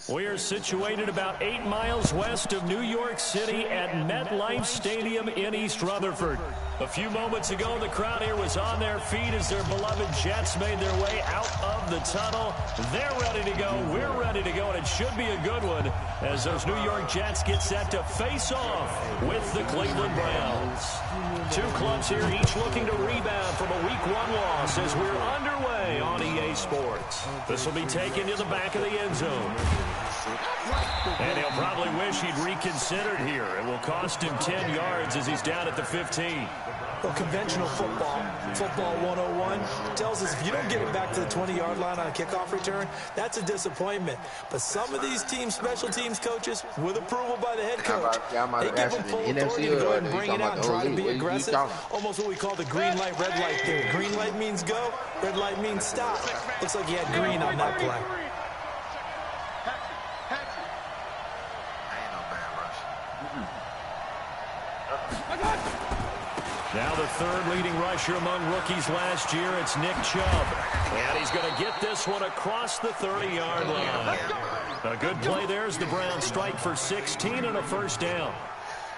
We are situated about 8 miles west of New York City at MetLife Stadium in East Rutherford. A few moments ago, the crowd here was on their feet as their beloved Jets made their way out of the tunnel. They're ready to go. We're ready to go, and it should be a good one as those New York Jets get set to face off with the Cleveland Browns. Two clubs here, each looking to rebound from a Week 1 loss as we're underway on EA Sports. This will be taken to the back of the end zone. And he'll probably wish he'd reconsidered here. It will cost him 10 yards as he's down at the 15. Well, conventional football 101, tells us if you don't get it back to the 20-yard line on a kickoff return, that's a disappointment. But some of these teams, special teams coaches, with approval by the head coach, they give them full authority to go ahead and bring it out and try to be aggressive. Almost what we call the green light, red light theory. Green light means go, red light means stop. Looks like he had green on that play. Now the third leading rusher among rookies last year, it's Nick Chubb. And he's going to get this one across the 30-yard line. A good play there as the Browns strike for 16 and a first down.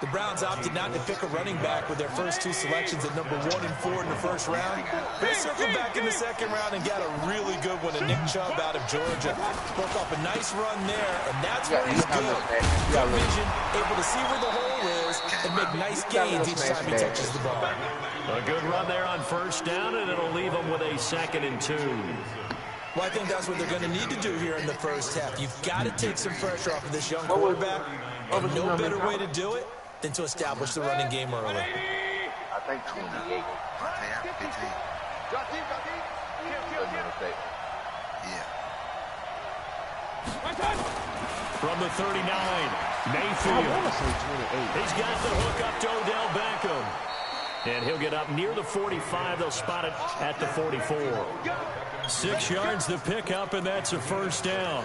The Browns opted not to pick a running back with their first two selections at number 1 and 4 in the first round. They circled back in the second round and got a really good one to Nick Chubb out of Georgia. Broke up a nice run there, and that's where he's good. Good vision, able to see where the hole is and make nice gains each time he touches the ball. A good run there on first down, and it'll leave him with a 2nd and 2. Well, I think that's what they're going to need to do here in the first half. You've got to take some pressure off of this young quarterback, and no better way to do it than to establish the running game early. I think 28. 15. Yeah. From the 39, Mayfield. He's got the hook up to Odell Beckham. And he'll get up near the 45. They'll spot it at the 44. 6 yards to pick up, and that's a first down.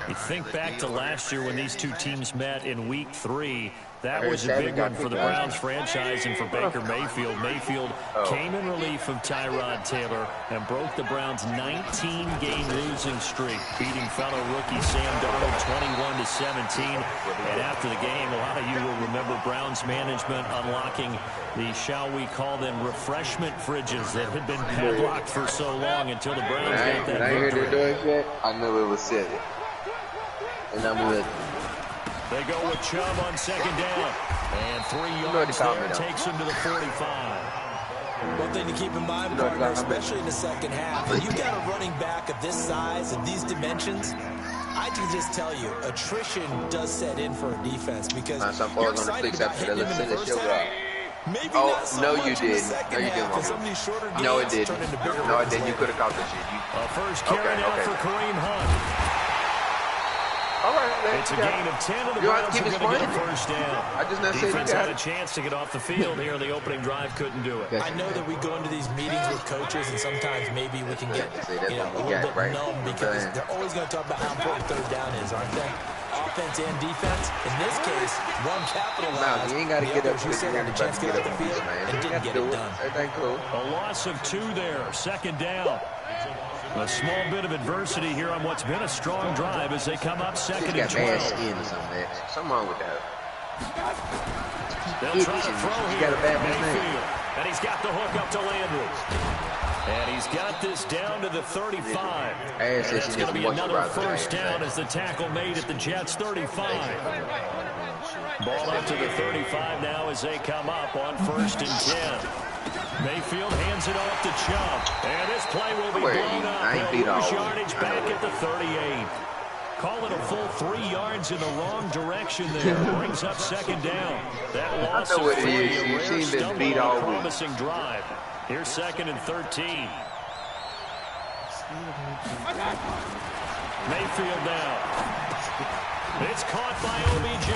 You think back to last year when these two teams met in Week 3. That was a big one for the Browns franchise and for Baker Mayfield. Mayfield came in relief of Tyrod Taylor and broke the Browns' 19-game losing streak, beating fellow rookie Sam Darnold 21-17. And after the game, a lot of you will remember Browns management unlocking the, shall we call them, refreshment fridges that had been padlocked for so long until the Browns got that victory. I knew it was silly. And I'm with. They go with Chubb on 2nd down. And 3 yards there takes him to the 45. One thing to keep in mind, partner, especially in the second half, when you've got a running back of this size and these dimensions, I can just tell you, attrition does set in for a defense because you're excited about hitting him in the first half. Maybe not so no, much you in the did. second half, because some of these shorter games no, it didn't. turn into bigger No, it runs didn't. You could have caught that shit. A first carry now for Kareem Hunt. All right, it's a gain of 10 of the Browns are going to get a first down. I just not Defense had a chance to get off the field here. The opening drive couldn't do it. I know that we go into these meetings with coaches, and sometimes maybe we can get a little bit numb because they're always going to talk about how important third down is, aren't they? Offense and defense. In this case, one capitalized. You ain't got to get up. You said had a chance to get off the field and didn't get it done. Everything cool. A loss of 2 there. 2nd down. A small bit of adversity here on what's been a strong drive as they come up 2nd and 12. Something wrong with that. They'll try to throw here. Mayfield. And he's got the hook up to Landry. And he's got this down to the 35. And it's going to be another first down as the tackle made at the Jets' 35. Ball up to the 35 now as they come up on 1st and 10. Mayfield hands it off to Chubb. And this play will be blown up. He'll lose yardage back at the 38. Call it a full 3 yards in the wrong direction there. Brings up 2nd down. That loss of 3, a rare stumble on a promising drive. Here's 2nd and 13. Mayfield now. It's caught by OBJ.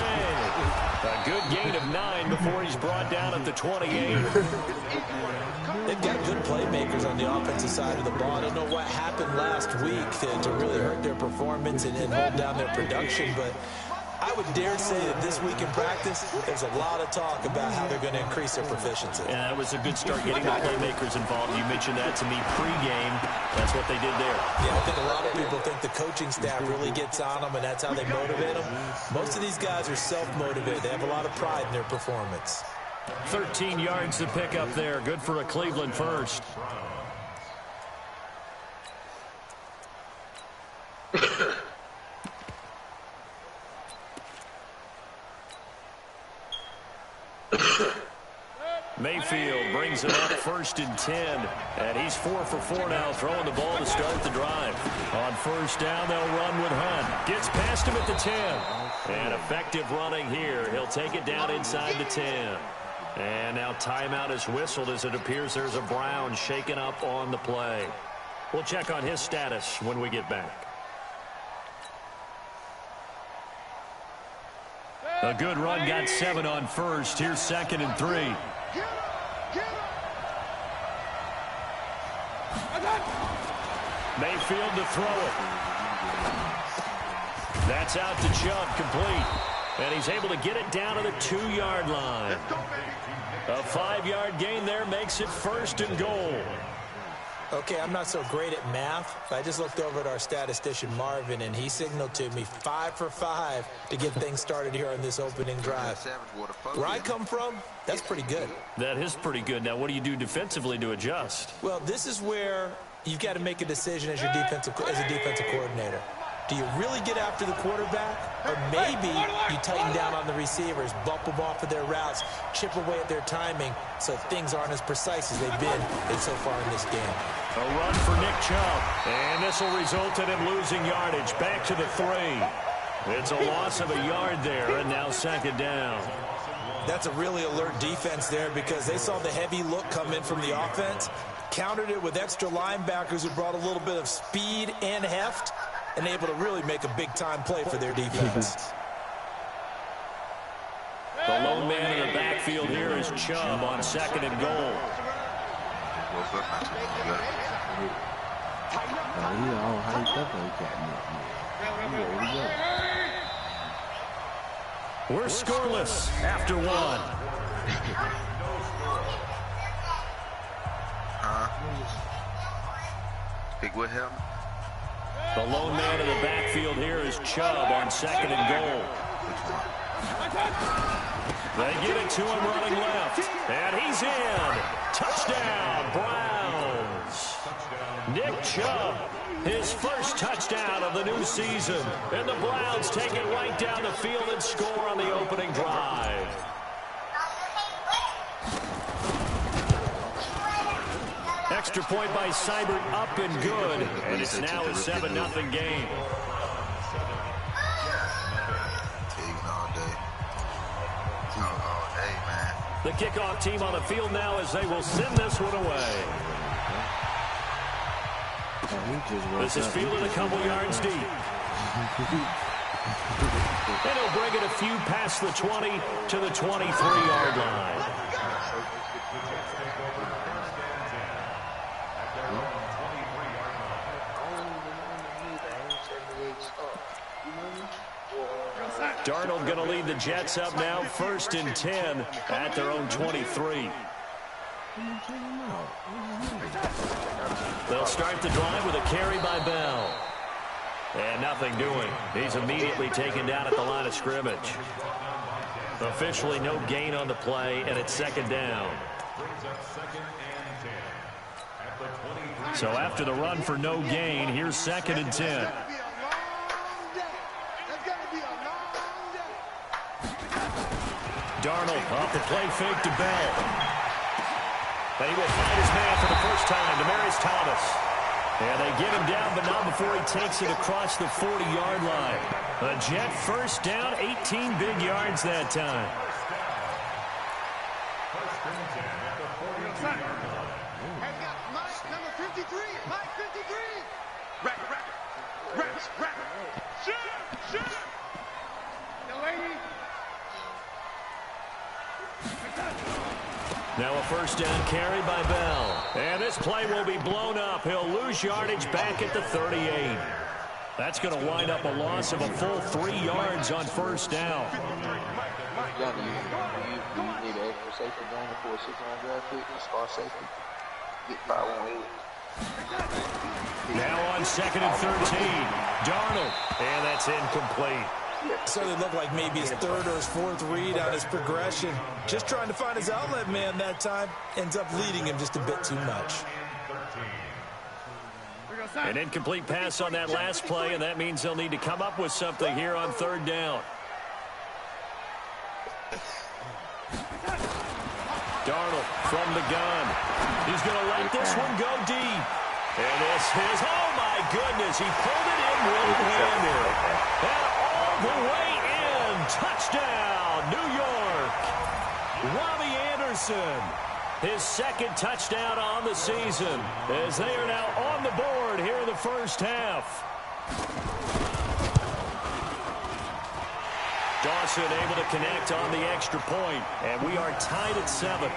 A good gain of 9 before he's brought down at the 28. They've got good playmakers on the offensive side of the ball. I don't know what happened last week to really hurt their performance and hold down their production, but I I would dare say that this week in practice, there's a lot of talk about how they're going to increase their proficiency. Yeah, that was a good start getting the playmakers involved. You mentioned that to me pregame. That's what they did there. Yeah, I think a lot of people think the coaching staff really gets on them, and that's how they motivate them. Most of these guys are self-motivated. They have a lot of pride in their performance. 13 yards to pick up there. Good for a Cleveland first. Mayfield brings it up 1st and 10. And he's 4 for 4 now, throwing the ball to start the drive. On 1st down, they'll run with Hunt. Gets past him at the 10. And effective running here. He'll take it down inside the 10. And now timeout is whistled as it appears there's a Brown shaken up on the play. We'll check on his status when we get back. A good run, got 7 on 1st. Here's 2nd and 3. Mayfield to throw it. That's out to Chubb, complete. And he's able to get it down to the 2-yard line. A 5-yard gain there makes it 1st and goal. Okay, I'm not so great at math, but I just looked over at our statistician, Marvin, and he signaled to me 5 for 5 to get things started here on this opening drive. Where I come from, that's pretty good. That is pretty good. Now, what do you do defensively to adjust? Well, this is where you've got to make a decision as a defensive coordinator. Do you really get after the quarterback? Or maybe you tighten down on the receivers, bump them off of their routes, chip away at their timing so things aren't as precise as they've been so far in this game. A run for Nick Chubb. And this will result in him losing yardage. Back to the 3. It's a loss of a yard there, and now 2nd down. That's a really alert defense there because they saw the heavy look come in from the offense, countered it with extra linebackers who brought a little bit of speed and heft, and able to really make a big-time play for their defense. The lone man in the backfield here is Chubb on 2nd and goal. We're scoreless after 1. Big Wood helmet. The lone man in the backfield here is Chubb on 2nd and goal. They give it to him running left. And he's in. Touchdown, Browns. Nick Chubb, his first touchdown of the new season. And the Browns take it right down the field and score on the opening drive. Extra point by Seibert, up and good. And it's now a 7-0 game. The kickoff team on the field now as they will send this one away. This is fielded a couple yards deep. And he'll bring it a few past the 20 to the 23-yard line. Darnold going to lead the Jets up now, 1st and 10 at their own 23. They'll start the drive with a carry by Bell. And nothing doing. He's immediately taken down at the line of scrimmage. Officially no gain on the play, and it's 2nd down. So after the run for no gain, here's 2nd and 10. Darnold off the play fake to Bell. And he will find his man for the first time, Demaryius Thomas. And they get him down, but not before he takes it across the 40-yard line. A Jet first down, 18 big yards that time. Number 53, Mike 53. Rack. Shoot. The lady. Now a first down carry by Bell. And this play will be blown up. He'll lose yardage back at the 38. That's going to wind up a loss of a full 3 yards on first down. John, do you need an extra safety down for a 6-round draft pick? Star safety? Get 518. Now on 2nd and 13. Darnold. And that's incomplete. Certainly looked like maybe his third or his fourth read on his progression. Just trying to find his outlet man that time. Ends up leading him just a bit too much. An incomplete pass on that last play, and that means they'll need to come up with something here on 3rd down. Darnold from the gun. He's going to let this one go deep. And this is, oh my goodness, he pulled it in one-handed. And all the way in, touchdown, New York. Robbie Anderson, his 2nd touchdown on the season, as they are now on the board here in the first half. Dawson able to connect on the extra point, and we are tied at 7.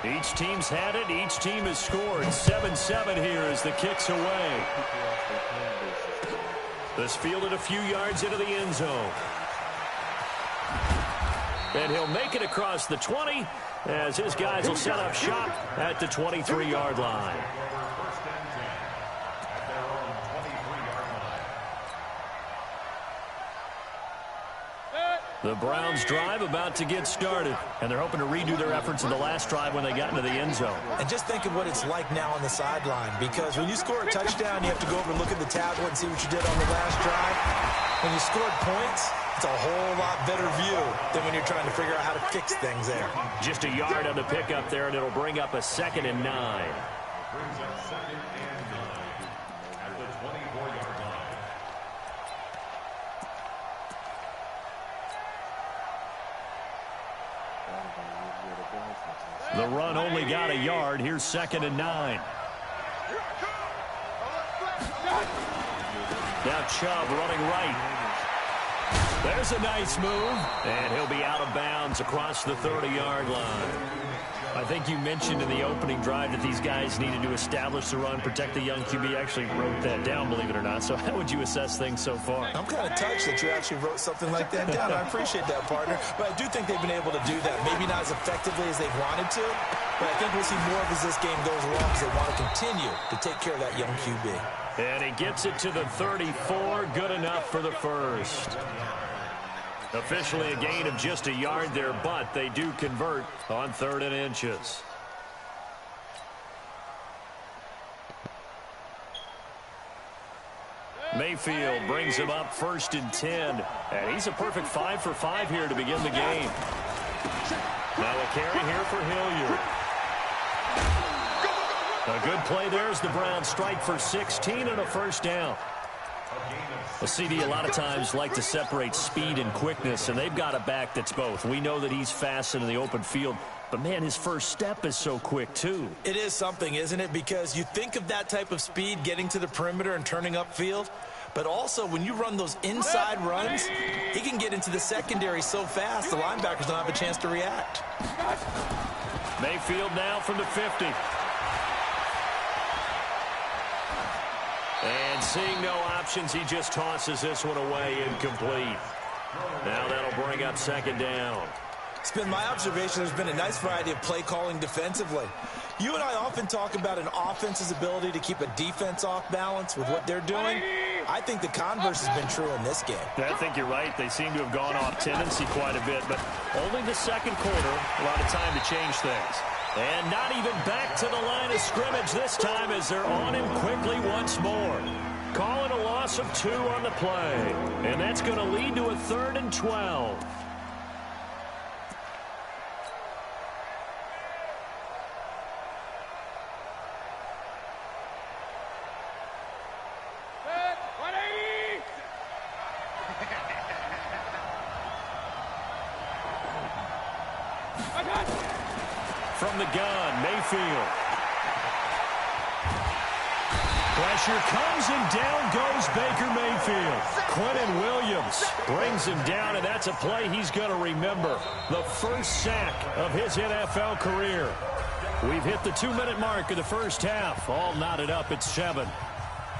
Each team's had it. Each team has scored. 7-7 here as the kick's away. This fielded a few yards into the end zone. And he'll make it across the 20 as his guys will set up shop at the 23-yard line. The Browns drive about to get started, and they're hoping to redo their efforts in the last drive when they got into the end zone. And just think of what it's like now on the sideline, because when you score a touchdown, you have to go over and look at the tablet and see what you did on the last drive. When you scored points, it's a whole lot better view than when you're trying to figure out how to fix things there. Just a yard on the pickup there, and it'll bring up a 2nd and 9. The run only got a yard. Here's 2nd and 9. Now Chubb running right. There's a nice move, and he'll be out of bounds across the 30-yard line. I think you mentioned in the opening drive that these guys needed to establish the run, protect the young QB. Actually wrote that down, believe it or not. So how would you assess things so far? I'm kind of touched that you actually wrote something like that down. I appreciate that, partner. But I do think they've been able to do that. Maybe not as effectively as they've wanted to, but I think we'll see more of as this game goes along because they want to continue to take care of that young QB. And he gets it to the 34. Good enough for the first. Officially a gain of just a yard there, but they do convert on 3rd and inches. Mayfield brings him up 1st and 10. And he's a perfect 5 for 5 here to begin the game. Now a carry here for Hilliard. A good play there as the Browns strike for 16 and a first down. Well, CD, a lot of times like to separate speed and quickness, and they've got a back that's both. We know that he's fast in the open field, but, man, his first step is so quick, too. It is something, isn't it? Because you think of that type of speed getting to the perimeter and turning upfield, but also when you run those inside runs, he can get into the secondary so fast the linebackers don't have a chance to react. Mayfield now from the 50. And seeing no options, he just tosses this one away incomplete. Now that'll bring up 2nd down. It's been my observation there's been a nice variety of play calling defensively. You and I often talk about an offense's ability to keep a defense off balance with what they're doing. I think the converse has been true in this game. I think you're right. They seem to have gone off tendency quite a bit, but only the 2nd quarter, a lot of time to change things. And not even back to the line of scrimmage this time as they're on him quickly once more. Calling a loss of 2 on the play. And that's going to lead to a 3rd and 12. From the gun, Mayfield. Pressure comes, and down goes Baker Mayfield. Quentin Williams brings him down, and that's a play he's going to remember. The first sack of his NFL career. We've hit the 2-minute mark of the first half. All knotted up at 7.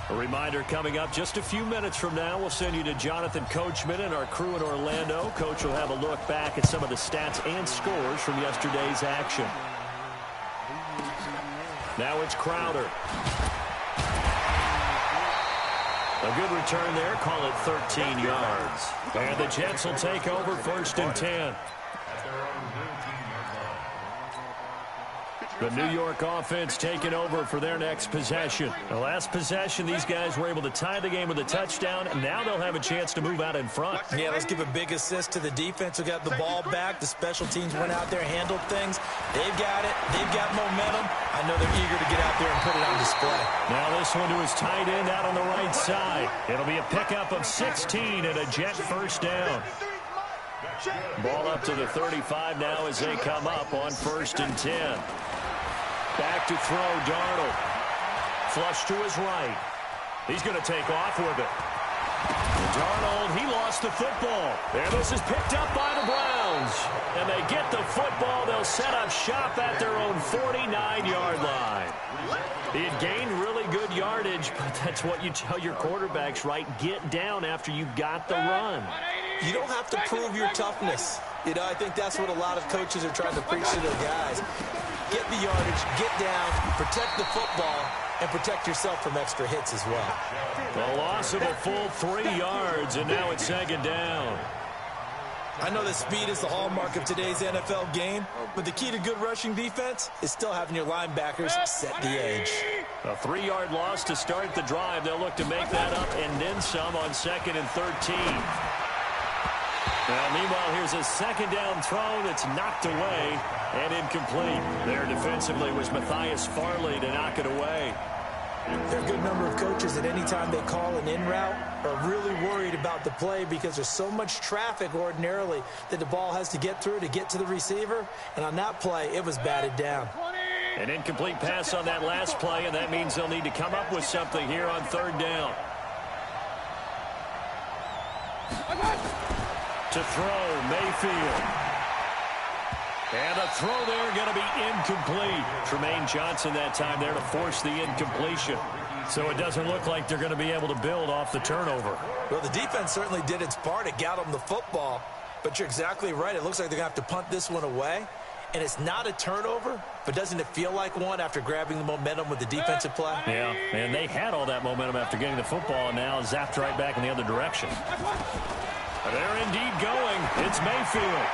A reminder coming up just a few minutes from now. We'll send you to Jonathan Coachman and our crew in Orlando. Coach will have a look back at some of the stats and scores from yesterday's action. Now it's Crowder. A good return there. Call it 13 yards. And the Jets will take over 1st and 10. The New York offense taking over for their next possession. The last possession, these guys were able to tie the game with a touchdown, and now they'll have a chance to move out in front. Yeah, let's give a big assist to the defense who got the ball back. The special teams went out there, handled things. They've got it. They've got momentum. I know they're eager to get out there and put it on display. Now this one to his tight end out on the right side. It'll be a pickup of 16 and a Jet first down. Ball up to the 35 now as they come up on 1st and 10. Back to throw, Darnold. Flush to his right. He's going to take off with it. Darnold, he lost the football. And this is picked up by the Browns. And they get the football. They'll set up shop at their own 49-yard line. He had gained really good yardage, but that's what you tell your quarterbacks, right? Get down after you got the run. You don't have to prove your toughness. You know, I think that's what a lot of coaches are trying to preach to their guys. Get the yardage, get down, protect the football, and protect yourself from extra hits as well. The loss of a full 3 yards, and now it's 2nd down. I know that speed is the hallmark of today's NFL game, but the key to good rushing defense is still having your linebackers set the edge. A 3-yard loss to start the drive. They'll look to make that up and then some on 2nd and 13. Now, meanwhile, here's a 2nd down throw that's knocked away and incomplete. There defensively was Matthias Farley to knock it away. There are a good number of coaches that any time they call an in route are really worried about the play because there's so much traffic ordinarily that the ball has to get through to get to the receiver. And on that play, it was batted down. An incomplete pass on that last play, and that means they'll need to come up with something here on 3rd down. To throw, Mayfield. And a throw there going to be incomplete. Tremaine Johnson that time there to force the incompletion. So it doesn't look like they're going to be able to build off the turnover. Well, the defense certainly did its part. It got them the football. But you're exactly right. It looks like they're going to have to punt this one away. And it's not a turnover, but doesn't it feel like one after grabbing the momentum with the defensive play? Yeah, and they had all that momentum after getting the football and now zapped right back in the other direction. They're indeed going. It's Mayfield.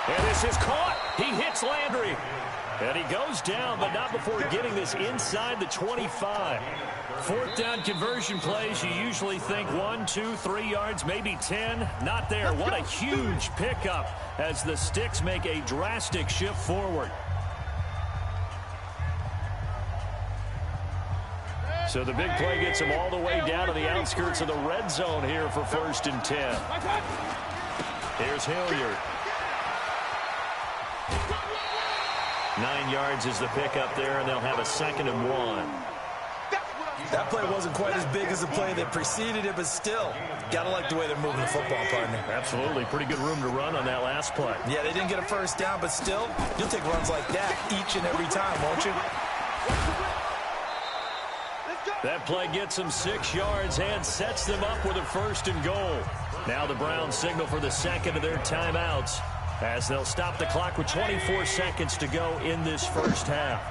And this is caught. He hits Landry. And he goes down, but not before getting this inside the 25. 4th down conversion plays, you usually think 1, 2, 3 yards, maybe 10. Not there. What a huge pickup as the Sticks make a drastic shift forward. So the big play gets them all the way down to the outskirts of the red zone here for 1st and 10. Here's Hilliard. 9 yards is the pickup there, and they'll have a 2nd and 1. That play wasn't quite as big as the play that preceded it, but still, gotta like the way they're moving the football, partner. Absolutely. Pretty good room to run on that last play. Yeah, they didn't get a 1st down, but still, you'll take runs like that each and every time, won't you? That play gets them 6 yards and sets them up with a 1st and goal. Now the Browns signal for the 2nd of their timeouts as they'll stop the clock with 24 seconds to go in this first half.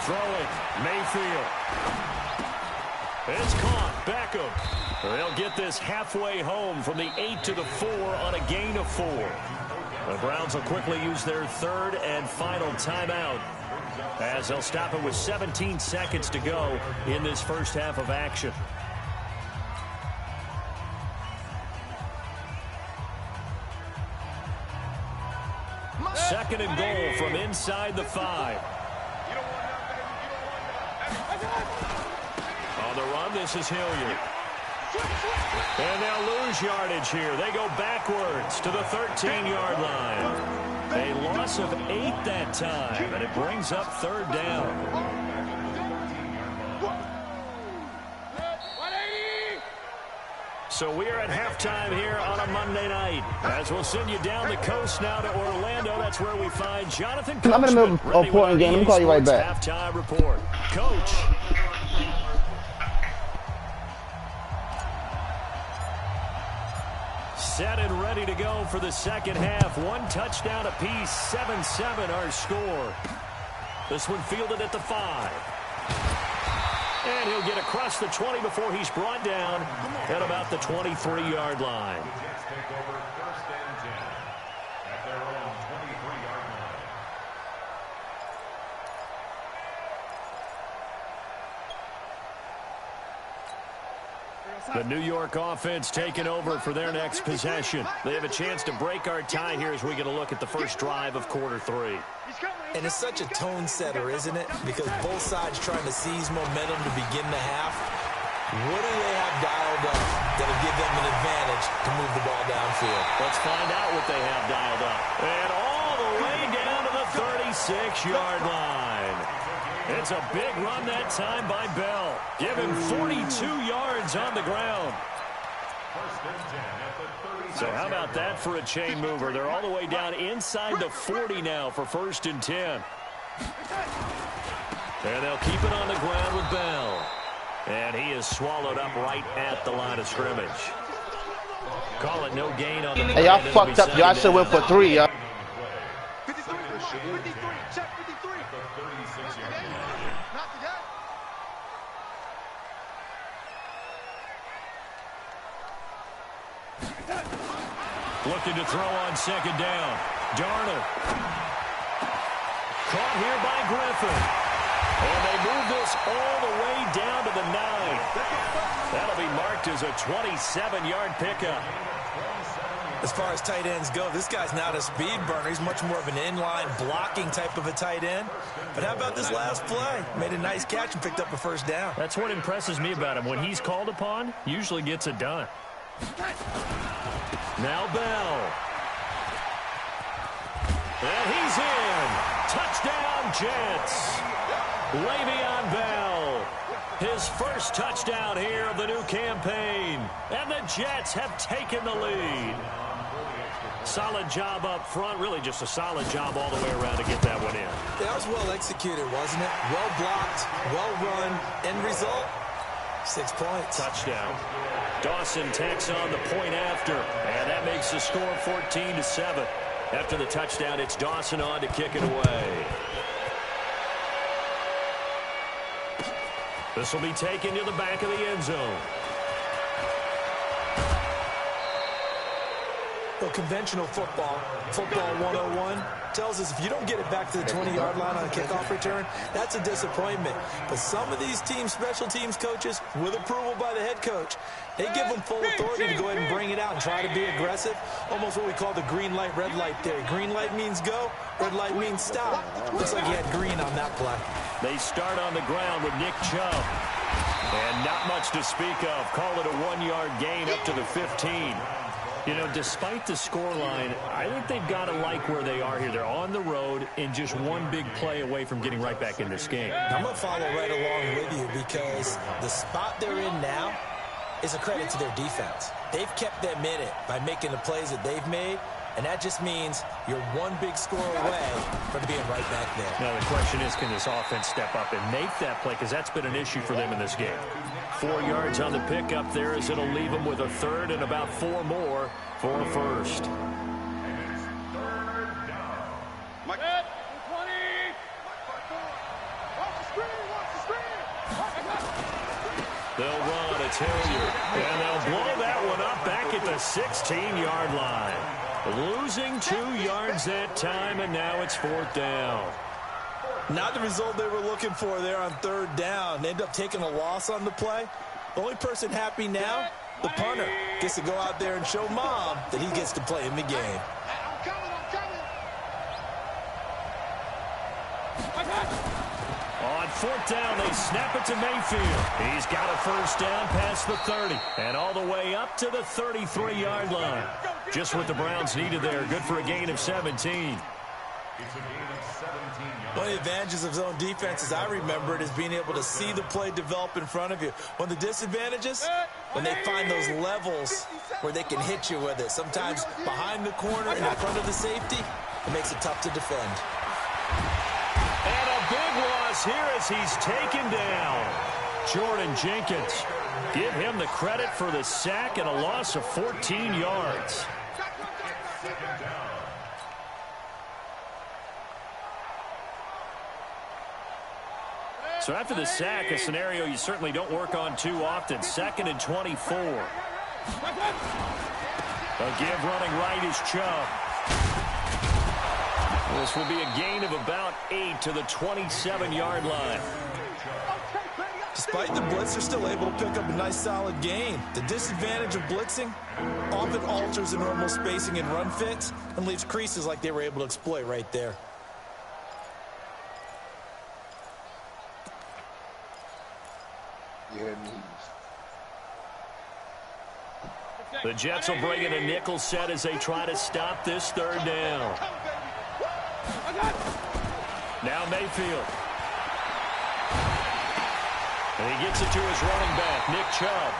Throwing, Mayfield. It's caught, Beckham. They'll get this halfway home from the 8 to the 4 on a gain of 4. The Browns will quickly use their 3rd and final timeout as they'll stop it with 17 seconds to go in this first half of action. Second and goal from inside the 5. On the run, this is Hilliard. And they'll lose yardage here. They go backwards to the 13-yard line. A loss of 8 that time, and it brings up third down. So we're at halftime here on a Monday night. As we'll send you down the coast now to Orlando. That's where we find Jonathan Coachman. I'm in the middle of a important game. Let me call you right back. Halftime report. Coach. Set and ready to go for the second half. 1 touchdown apiece. 7-7 our score. This one fielded at the 5. And he'll get across the 20 before he's brought down at about the 23-yard line. The New York offense taking over for their next possession. They have a chance to break our tie here as we get a look at the first drive of quarter 3. And it's such a tone setter, isn't it? Because both sides trying to seize momentum to begin the half. What do they have dialed up that'll give them an advantage to move the ball downfield? Let's find out what they have dialed up. And all the way down to the 36-yard line. It's a big run that time by Bell. Give him 42 yards on the ground. So how about that for a chain mover? They're all the way down inside the 40 now for 1st and 10. And they'll keep it on the ground with Bell. And he is swallowed up right at the line of scrimmage. Call it no gain on the play. Hey, y'all fucked up. Y'all should went for 3, y'all. 53, check 53. Not the guy. Looking to throw on second down. Darnold. Caught here by Griffin. And they move this all the way down to the 9. That'll be marked as a 27-yard pickup. As far as tight ends go, this guy's not a speed burner. He's much more of an inline blocking type of a tight end. But how about this last play? Made a nice catch and picked up a first down. That's what impresses me about him. When he's called upon, usually gets it done. Now Bell. And he's in. Touchdown, Jets. Le'Veon Bell. His first touchdown here of the new campaign. And the Jets have taken the lead. Solid job up front. Really just a solid job all the way around to get that one in. That was well executed, wasn't it? Well blocked, well run. End result, 6 points. Touchdown. Dawson tacks on the point after. And that makes the score 14-7. After the touchdown, it's Dawson on to kick it away. This will be taken to the back of the end zone. Well, conventional football 101, tells us if you don't get it back to the 20-yard line on a kickoff return, that's a disappointment. But some of these special teams coaches, with approval by the head coach, they give them full authority to go ahead and bring it out and try to be aggressive. Almost what we call the green light, red light theory. Green light means go, red light means stop. Looks like he had green on that play. They start on the ground with Nick Chubb. And not much to speak of. Call it a 1-yard gain up to the 15. You know, despite the scoreline, I think they've got to like where they are here. They're on the road and just one big play away from getting right back in this game. I'm going to follow right along with you because the spot they're in now is a credit to their defense. They've kept them in it by making the plays that they've made, and that just means you're one big score away from being right back there. Now, the question is, can this offense step up and make that play? Because that's been an issue for them in this game. 4 yards on the pickup there as it'll leave them with a third and about 4 more for a first. Mike. 20. Watch the screen. They'll run. It's Hilliard. And they'll blow that one up back at the 16-yard line. Losing 2 yards that time, and now it's 4th down. Not the result they were looking for there on 3rd down. They end up taking a loss on the play. The only person happy now, the punter, gets to go out there and show mom that he gets to play in the game. I'm coming. On 4th down, they snap it to Mayfield. He's got a first down past the 30 and all the way up to the 33-yard line. Just what the Browns needed there. Good for a gain of 17. One of the advantages of zone defense, as I remember it, is being able to see the play develop in front of you. One of the disadvantages, when they find those levels where they can hit you with it. Sometimes behind the corner and in front of the safety, it makes it tough to defend. And a big loss here as he's taken down. Jordan Jenkins. Give him the credit for the sack and a loss of 14 yards. So after the sack, a scenario you certainly don't work on too often. 2nd and 24. A give running right is Chubb. This will be a gain of about 8 to the 27-yard line. Despite the blitz, they're still able to pick up a nice solid gain. The disadvantage of blitzing often alters the normal spacing and run fits and leaves creases like they were able to exploit right there. The Jets will bring in a nickel set as they try to stop this 3rd down. Now Mayfield. And he gets it to his running back, Nick Chubb.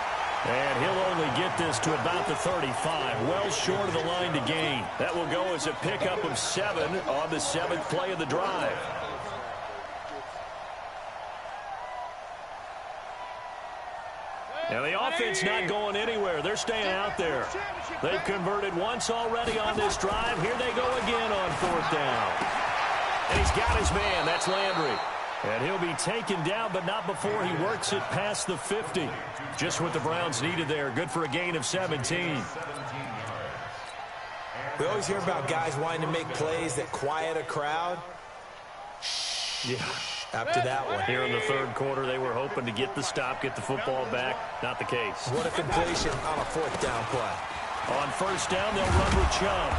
And he'll only get this to about the 35, well short of the line to gain. That will go as a pickup of 7 on the 7th play of the drive. Now the offense not going anywhere. They're staying out there. They've converted once already on this drive. Here they go again on 4th down. And he's got his man. That's Landry. And he'll be taken down, but not before he works it past the 50. Just what the Browns needed there. Good for a gain of 17. We always hear about guys wanting to make plays that quiet a crowd. Yeah. After that one. Here in the 3rd quarter, they were hoping to get the stop, get the football back. Not the case. What a completion on a 4th down play. On 1st down, they'll run with Chubb.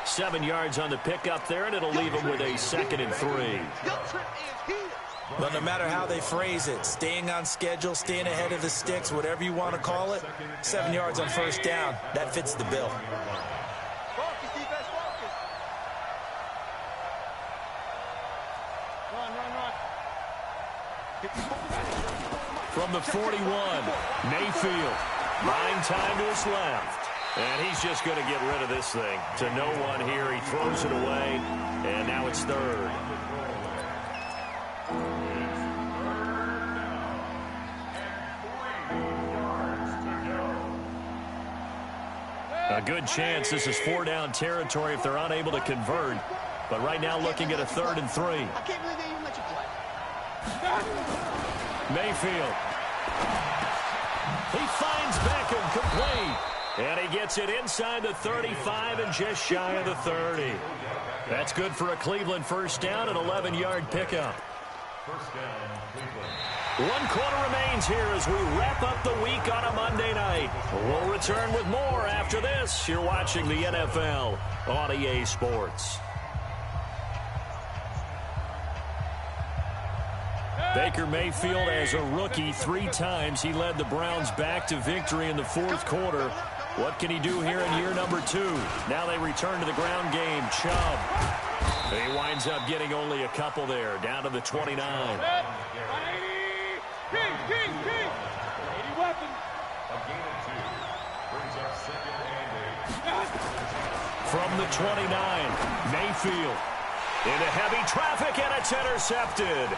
7 yards on the pickup there, and it'll leave them with a 2nd and 3. But no matter how they phrase it, staying on schedule, staying ahead of the sticks, whatever you want to call it, 7 yards on 1st down, that fits the bill. From the 41, Mayfield. Buying time to his left. And he's just going to get rid of this thing. To no one here. He throws it away. And now it's 3rd. A good chance this is 4-down territory if they're unable to convert. But right now looking at a 3rd and 3. I can't believe they even let you play. Mayfield. He finds Beckham complete. And he gets it inside the 35 and just shy of the 30. That's good for a Cleveland 1st down, an 11-yard pickup. 1 quarter remains here as we wrap up the week on a Monday night. We'll return with more after this. You're watching the NFL on EA Sports. Baker Mayfield, as a rookie, 3 times he led the Browns back to victory in the 4th quarter. What can he do here in year number 2? Now they return to the ground game. Chubb. He winds up getting only a couple there, down to the 29. From the 29, Mayfield. Into heavy traffic, and it's intercepted.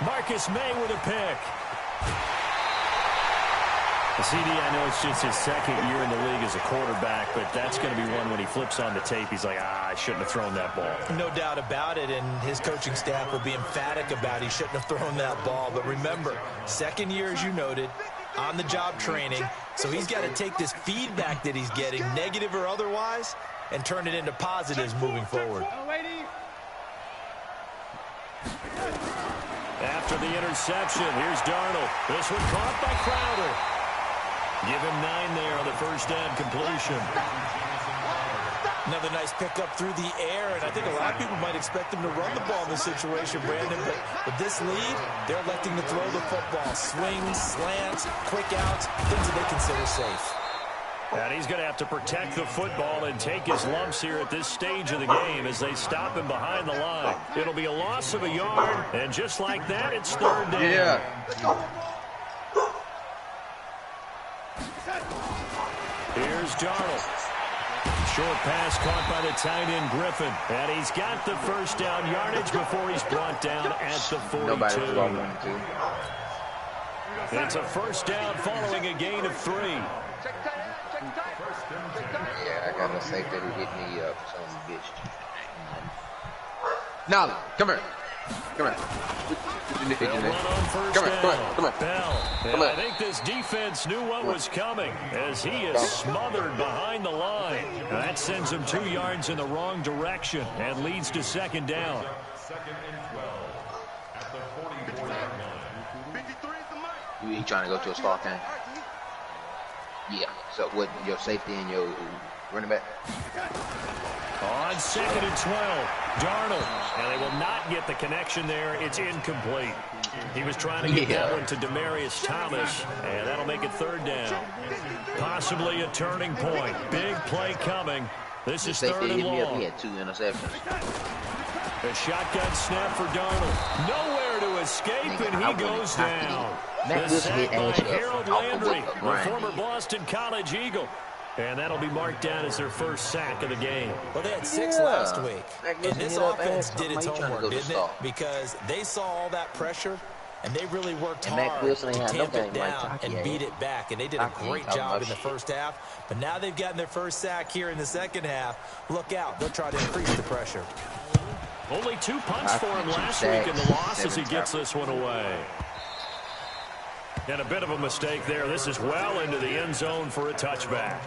Marcus May with a pick. CD, I know it's just his 2nd year in the league as a quarterback, but that's going to be one when he flips on the tape. He's like, I shouldn't have thrown that ball. No doubt about it, and his coaching staff will be emphatic about he shouldn't have thrown that ball. But remember, 2nd year, as you noted, on-the-job training, so he's got to take this feedback that he's getting, negative or otherwise, and turn it into positives moving forward. After the interception, here's Darnold. This one caught by Crowder. Give him 9 there on the 1st down completion. Another nice pickup through the air, and I think a lot of people might expect him to run the ball in this situation, Brandon, but with this lead, they're electing to throw the football. Swings, slants, quick outs, things that they consider safe. And he's going to have to protect the football and take his lumps here at this stage of the game as they stop him behind the line. It'll be a loss of a yard, and just like that, it's third down. Yeah. Here's Darnold. Short pass caught by the tight end Griffin. And he's got the first down yardage before he's brought down at the 42. It's a first down following a gain of 3. Yeah, I got to say that he hit me up, son of a bitch. Now, come here. Come here. Come here. Bell. And I think this defense knew what was coming as he is smothered behind the line. Now that sends him 2 yards in the wrong direction and leads to second down. You trying to go to a start time? Yeah. So what? Your safety and your running back? On 2nd and 12, Darnold. And they will not get the connection there. It's incomplete. He was trying to get that one to Demaryius Thomas, and that'll make it third down. Possibly a turning point. Big play coming. This is third and long. He had 2 interceptions. A shotgun snap for Darnold. Nowhere to escape, and he goes down. The sack by Harold Landry, the former Boston College Eagle. And that'll be marked down as their first sack of the game. Well, they had 6 last week. And this offense did its homework, didn't it? Because they saw all that pressure, and they really worked hard to tamp it down and beat it back. And they did a great job in the first half. But now they've gotten their first sack here in the second half. Look out. They'll try to increase the pressure. Only 2 punts for him last week in the loss as he gets this one away. And a bit of a mistake there. This is well into the end zone for a touchback.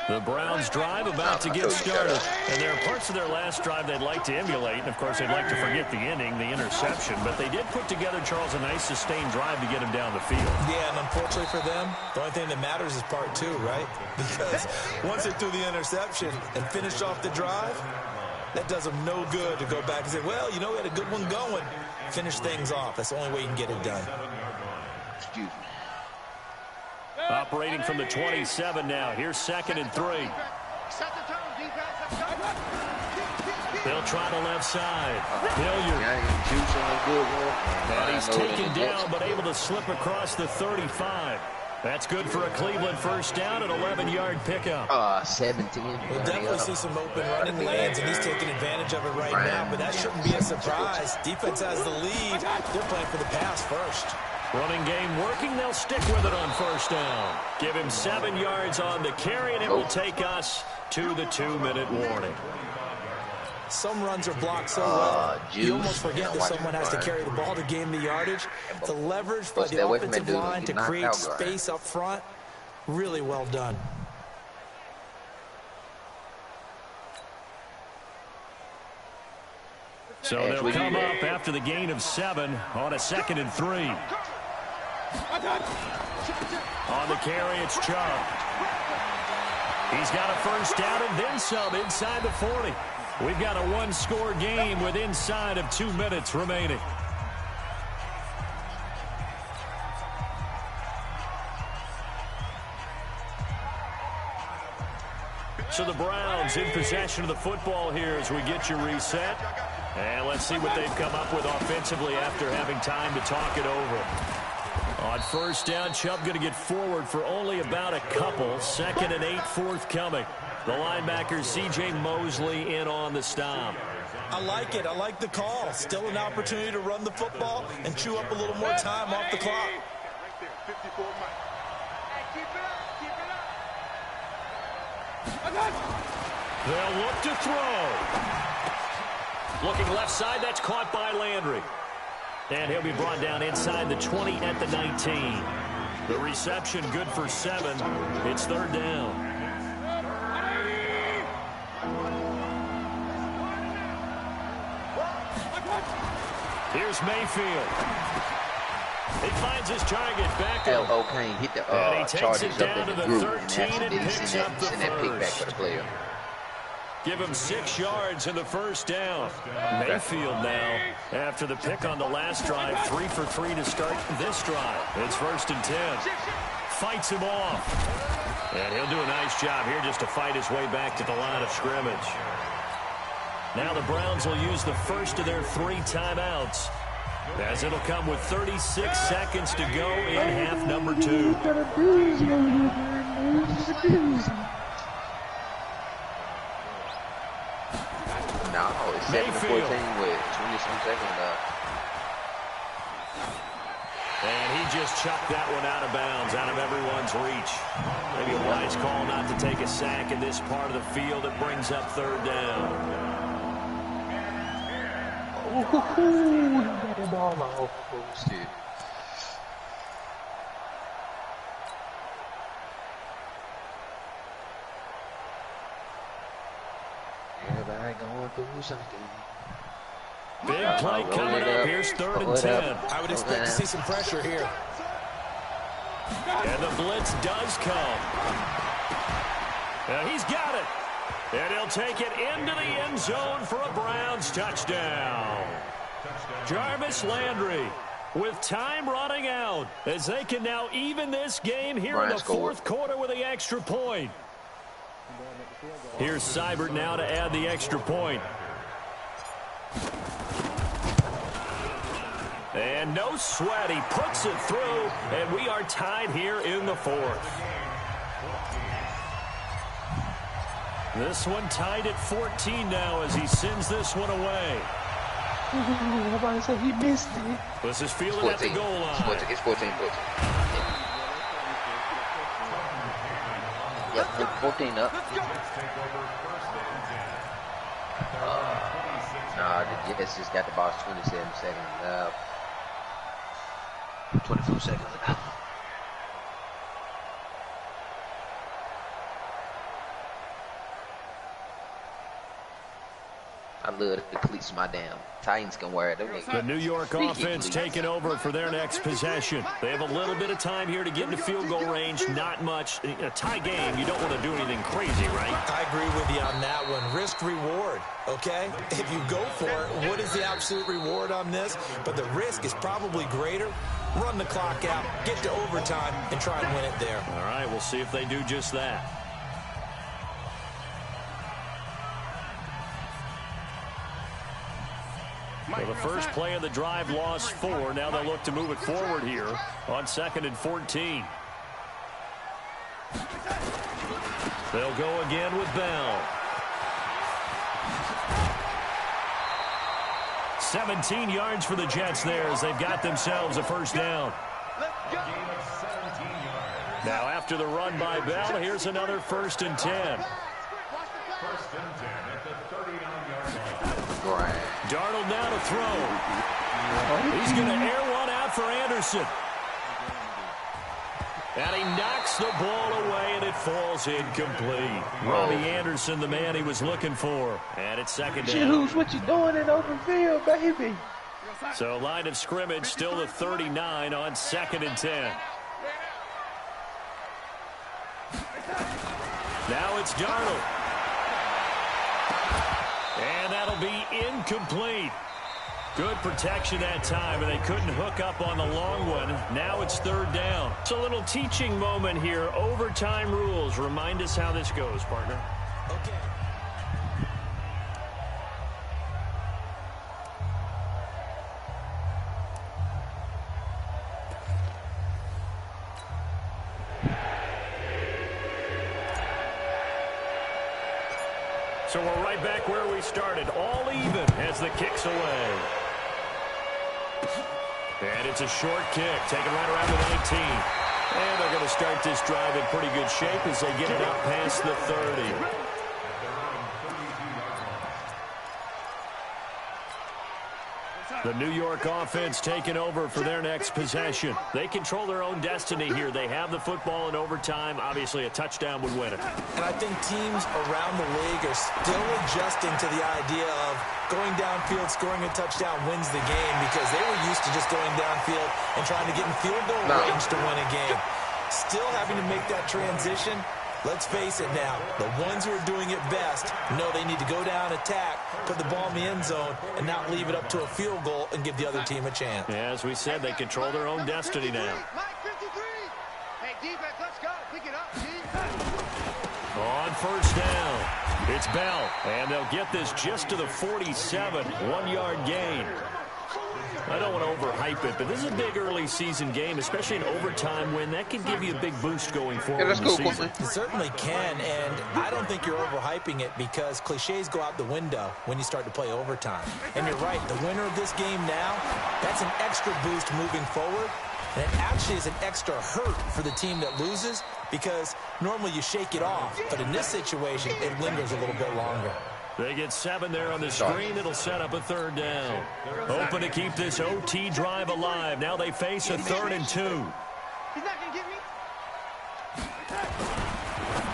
The Browns drive about to get started. And there are parts of their last drive they'd like to emulate. And, of course, they'd like to forget the inning, the interception. But they did put together, Charles, a nice sustained drive to get him down the field. Yeah, and unfortunately for them, the only thing that matters is part 2, right? Because once they threw the interception and finished off the drive, that does them no good to go back and say, well, you know, we had a good one going. Finish things off. That's the only way you can get it done. Excuse me. Operating from the 27 now. Here's 2nd and 3. They'll try the left side. Hilliard. And he's taken down, but able to slip across the 35. That's good for a Cleveland first down, an 11-yard pickup. 17. We'll definitely see some open running lanes, and he's taking advantage of it right now, but that shouldn't be a surprise. Defense has the lead. They're playing for the pass first. Running game working. They'll stick with it on first down. Give him 7 yards on the carry, and it will take us to the 2-minute warning. Some runs are blocked so well, you almost forget that someone has to carry the ball to gain the yardage. The leverage by the offensive line to create space up front, really well done. So they'll come up after the gain of 7 on a 2nd and 3. On the carry, it's Chubb. He's got a first down and then some inside the 40. We've got a 1-score game with inside of 2 minutes remaining. So the Browns in possession of the football here as we get you reset. And let's see what they've come up with offensively after having time to talk it over. On first down, Chubb going to get forward for only about a couple. 2nd and 8 forthcoming. The linebacker, C.J. Mosley, in on the stop. I like it. I like the call. Still an opportunity to run the football and chew up a little more time off the clock. They'll look to throw. Looking left side, that's caught by Landry. And he'll be brought down inside the 20 at the 19. The reception good for 7. It's third down. Here's Mayfield. He finds his target back. L.O. Payne hit the Chargers up in the groove and accidentally send that pick back for the player. Give him 6 yards in the first down. Mayfield now, after the pick on the last drive, 3 for 3 to start this drive. It's 1st and 10. Fights him off. And he'll do a nice job here just to fight his way back to the line of scrimmage. Now the Browns will use the first of their 3 timeouts, as it'll come with 36 seconds to go in half number 2. No, it's 7-14 with 20-some seconds left. And he just chucked that one out of bounds, out of everyone's reach. Maybe a wise call not to take a sack in this part of the field. It brings up 3rd down. Dude. Everybody going through something. Big play coming up. Here's 3rd and 10. I would expect to see some pressure here. And the blitz does come. And he's got it. And he'll take it into the end zone for a Browns touchdown. Jarvis Landry with time running out, as they can now even this game here in the 4th quarter with the extra point. Here's Seibert now to add the extra point. And no sweat, he puts it through, and we are tied here in the 4th. This one tied at 14 now as he sends this one away. Nobody said he missed it. This is fielded at the goal line. It's 14. Yep, 14 up. The Jets just got the ball 27 seconds left. 24 seconds left. I love the cleats my damn Titans can wear it. The New York offense taking over for their next possession. They have a little bit of time here to get into field goal range. Not much. A tie game, you don't want to do anything crazy, right? I agree with you on that one. Risk reward, okay? If you go for it, what is the absolute reward on this? But the risk is probably greater. Run the clock out, get to overtime, and try and win it there. All right, we'll see if they do just that. Well, the first play of the drive lost 4. Now they'll look to move it forward here on 2nd and 14. They'll go again with Bell. 17 yards for the Jets there as they've got themselves a first down. Now after the run by Bell, here's another 1st and 10. 1st and 10 at the 39-yard line. Right. Darnold now to throw. He's going to air one out for Anderson. And he knocks the ball away, and it falls incomplete. Robbie Anderson, the man he was looking for. And it's 2nd down. Choose what you doing in open field, baby. So line of scrimmage still the 39 on 2nd and 10. Now it's Darnold. And that'll be incomplete. Good protection that time, and they couldn't hook up on the long one. Now it's 3rd down. It's a little teaching moment here. Overtime rules. Remind us how this goes, partner. Okay. So we're right back where we started. All even as the kick's away. And it's a short kick, taken right around the 19. And they're going to start this drive in pretty good shape as they get it up past the 30. The New York offense taking over for their next possession. They control their own destiny here. They have the football in overtime. Obviously, a touchdown would win it. And I think teams around the league are still adjusting to the idea of going downfield, scoring a touchdown wins the game, because they were used to just going downfield and trying to get in field goal range to win a game. Still having to make that transition. Let's face it now, the ones who are doing it best know they need to go down, attack, put the ball in the end zone, and not leave it up to a field goal and give the other team a chance. Yeah, as we said, they control their own destiny now. Hey, defense, let's go. Pick it up, On first down, it's Bell, and they'll get this just to the 47, 1-yard gain. I don't want to overhype it, but this is a big early season game, especially an overtime win. That can give you a big boost going forward in the season. It certainly can, and I don't think you're overhyping it, because cliches go out the window when you start to play overtime. And you're right, the winner of this game now, that's an extra boost moving forward, and it actually is an extra hurt for the team that loses, because normally you shake it off, but in this situation, it lingers a little bit longer. They get 7 there on the screen. It'll set up a third down. Hoping to keep this OT drive alive. Now they face a 3rd and 2. He's not going to get me.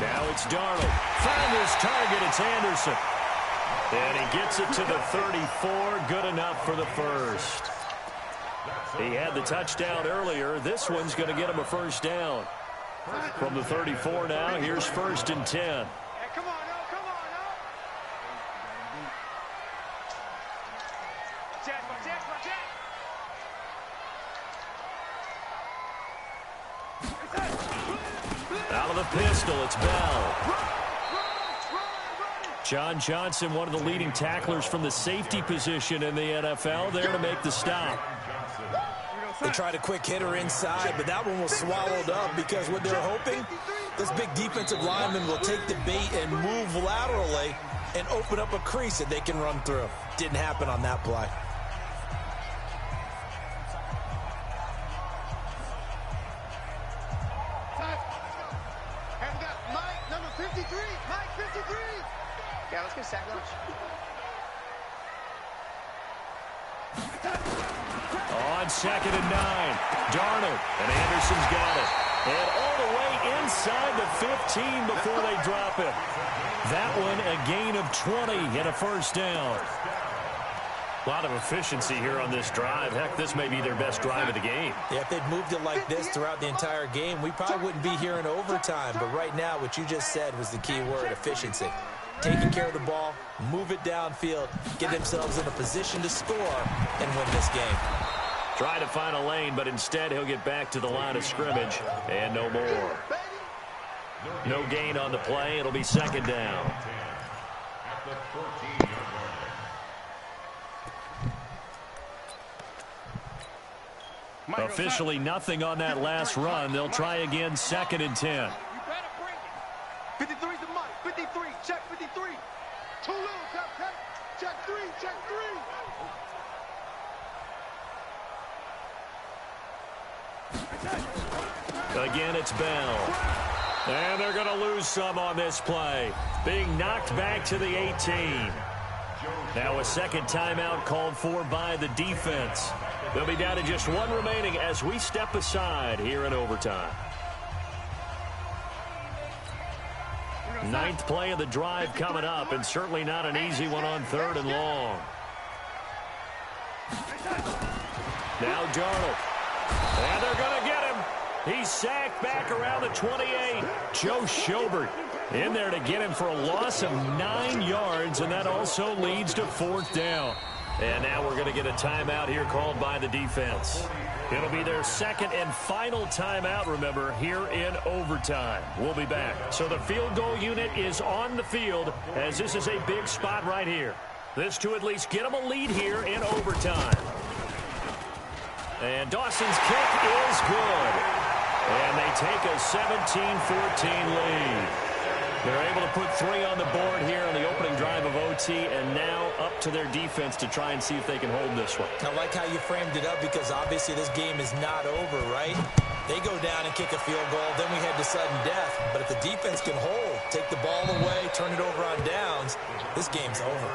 Now it's Darnold. Found his target. It's Anderson. And he gets it to the 34. Good enough for the first. He had the touchdown earlier. This one's going to get him a first down. From the 34 now, here's 1st and 10. Hey, come on, no, come on, no. Jack. Out of the pistol, it's Bell. John Johnson, one of the leading tacklers from the safety position in the NFL, there to make the stop. They tried a quick hitter inside, but that one was swallowed up, because what they're hoping, this big defensive lineman will take the bait and move laterally and open up a crease that they can run through. Didn't happen on that play. And we got Mike, number 53. Mike, 53. Yeah, let's get sack lunch. On 2nd and 9, Darnold, and Anderson's got it. And all the way inside the 15 before they drop it. That one a gain of 20 and a first down. A lot of efficiency here on this drive. Heck, this may be their best drive of the game. Yeah, if they'd moved it like this throughout the entire game, we probably wouldn't be here in overtime. But right now, what you just said was the key word, efficiency. Taking care of the ball, move it downfield, get themselves in a position to score, and win this game. Try to find a lane, but instead he'll get back to the line of scrimmage, and no more. No gain on the play. It'll be 2nd down. Officially nothing on that last run. They'll try again, 2nd and 10. 53's the Mike. 53. Check 53. Too low. Check 3. Check 3. Again, it's Bell. And they're going to lose some on this play. Being knocked back to the 18. Now a 2nd timeout called for by the defense. They'll be down to just 1 remaining as we step aside here in overtime. 9th play of the drive coming up, and certainly not an easy one on 3rd and long. Now Darnold. And they're going to get him. He's sacked back around the 28. Joe Schobert in there to get him for a loss of 9 yards, and that also leads to 4th down. And now we're going to get a timeout here called by the defense. It'll be their 2nd and final timeout, remember, here in overtime. We'll be back. So the field goal unit is on the field, as this is a big spot right here. This to at least get them a lead here in overtime. And Dawson's kick is good. And they take a 17-14 lead. They're able to put 3 on the board here on the opening drive of OT, and now up to their defense to try and see if they can hold this one. I like how you framed it up, because obviously this game is not over, right? They go down and kick a field goal, then we head to sudden death. But if the defense can hold, take the ball away, turn it over on downs, this game's over.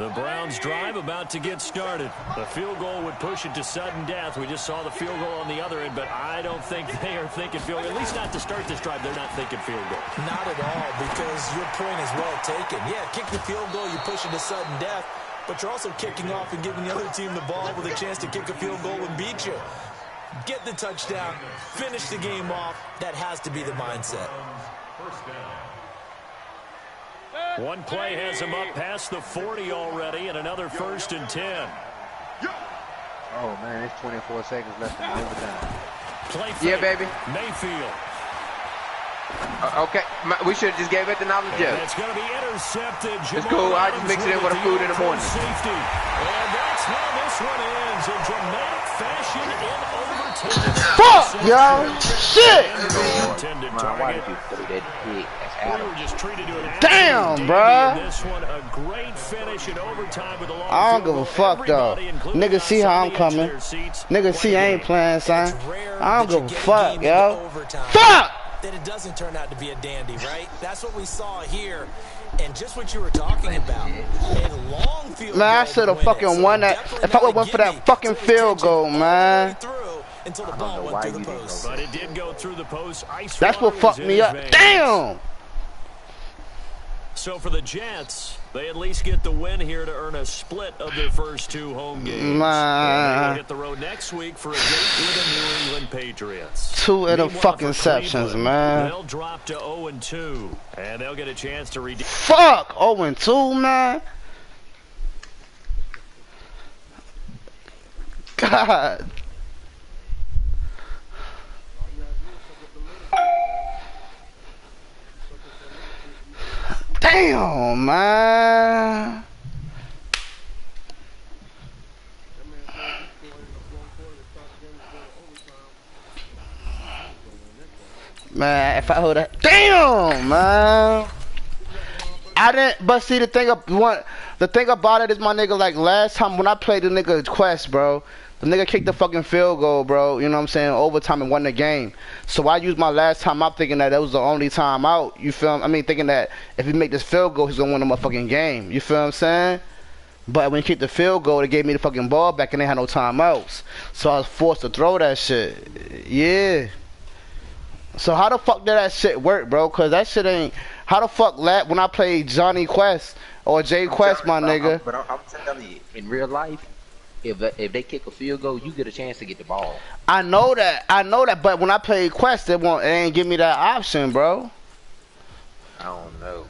The Browns drive about to get started. The field goal would push it to sudden death. We just saw the field goal on the other end, but I don't think they are thinking field goal. At least not to start this drive. They're not thinking field goal. Not at all, because your point is well taken. Yeah, kick the field goal, you push it to sudden death, but you're also kicking off and giving the other team the ball with a chance to kick a field goal and beat you. Get the touchdown, finish the game off. That has to be the mindset. One play has him up past the 40 already, and another 1st and 10. Oh, man, it's 24 seconds left in overtime. Play yeah, baby. Mayfield. Okay, we should have just gave it the knowledge of. It's going to be intercepted. It's cool. I just mix it in with the food in the morning. Safety. And that's how this one ends in dramatic fashion in overtime. Fuck, yo. Shit. Why did you throw that pick? We were just treated to an damn, bruh. This one, a great finish in overtime with a long I don't give a fuck, though. Niggas see how I'm coming. Niggas see I ain't playing, son. I don't give a fuck, yo. Fuck! That it doesn't turn out to be a dandy, right? That's what we saw here. And just what you were talking about. A long field man, I should have fucking won that. If I would have went for that fucking field goal, man. Until the ball went through the post. But it did go through the post. That's what fucked me up. Damn! So for the Jets, they at least get the win here to earn a split of their first 2 home games. Man. They will hit the road next week for a date with the New England Patriots. 2 of them fucking interceptions, man. They'll drop to 0-2, and they'll get a chance to redeem. Fuck! 0-2, man. God. Damn, man. Man, if I would have, damn, man. I didn't. But see, the thing about it is, my nigga, like last time when I played the nigga Quest, bro, the nigga kicked the fucking field goal, bro. You know what I'm saying? Overtime and won the game. So I used my last time out thinking that was the only time out. You feel me? I mean, thinking that if he make this field goal, he's gonna win the motherfucking game. You feel what I'm saying? But when he kicked the field goal, they gave me the fucking ball back and they had no timeouts. So I was forced to throw that shit. Yeah. So how the fuck did that shit work, bro? Cause that shit ain't. How the fuck when I played Johnny Quest or Jay Quest, my nigga? But I'm telling you, in real life, if they kick a field goal, you get a chance to get the ball. I know that. But when I played Quest, it ain't give me that option, bro. I don't know.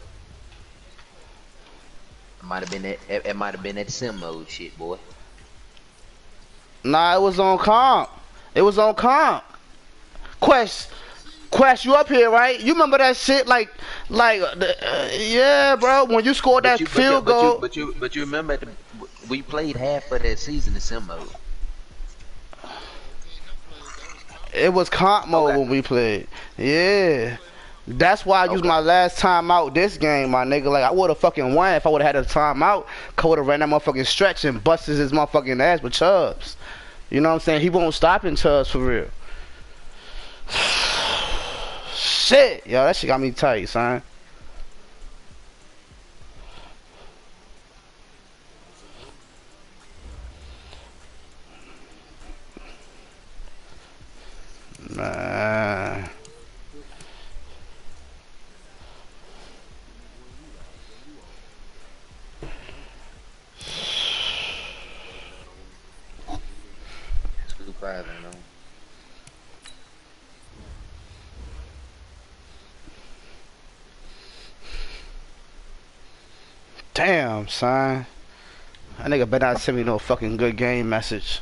It might have been that sim mode shit, boy. Nah, it was on comp. Quest, you up here, right? You remember that shit, yeah, bro. When you scored that field goal. But you remember we played half of that season in sim mode. It was comp mode when we played. Yeah. That's why I used my last time out this game, my nigga. Like, I would have fucking won if I would have had a time out. I would have ran that motherfucking stretch and busted his motherfucking ass with Chubbs. You know what I'm saying? He won't stop in Chubbs for real. Shit, yo, that shit got me tight, son. Man. Damn, son. That nigga better not send me no fucking good game message.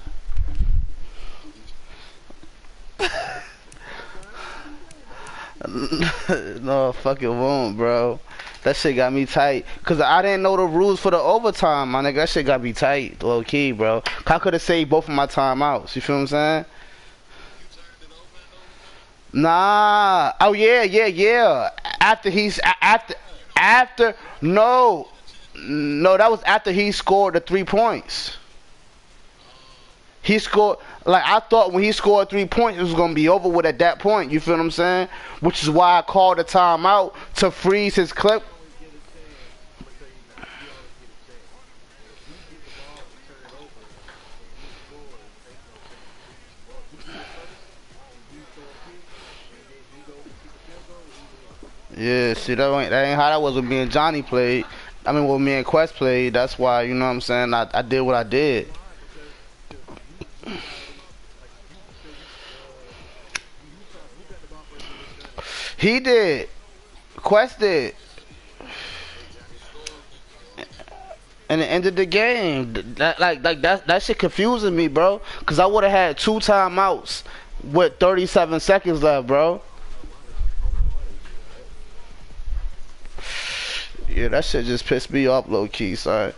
No, fucking won't, bro. That shit got me tight. Cause I didn't know the rules for the overtime, my nigga. That shit got me tight, low key, bro. I could have saved both of my timeouts. You feel what I'm saying? Nah. Oh yeah. After no, that was after he scored the 3 points. He scored, like, I thought when he scored 3 points, it was going to be over with at that point. You feel what I'm saying? Which is why I called the timeout to freeze his clip. Yeah, see, that ain't how that was when me and Johnny played. I mean, when me and Quest played. That's why, you know what I'm saying, I did what I did. He did. Quest did. And it ended the game. That shit confusing me, bro. Cause I would have had 2 timeouts with 37 seconds left, bro. Yeah, that shit just pissed me off, low key, son.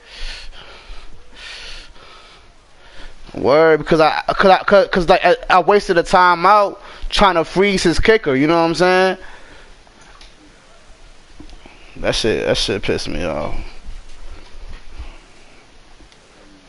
Word, because I wasted a timeout trying to freeze his kicker. You know what I'm saying? That shit pissed me off.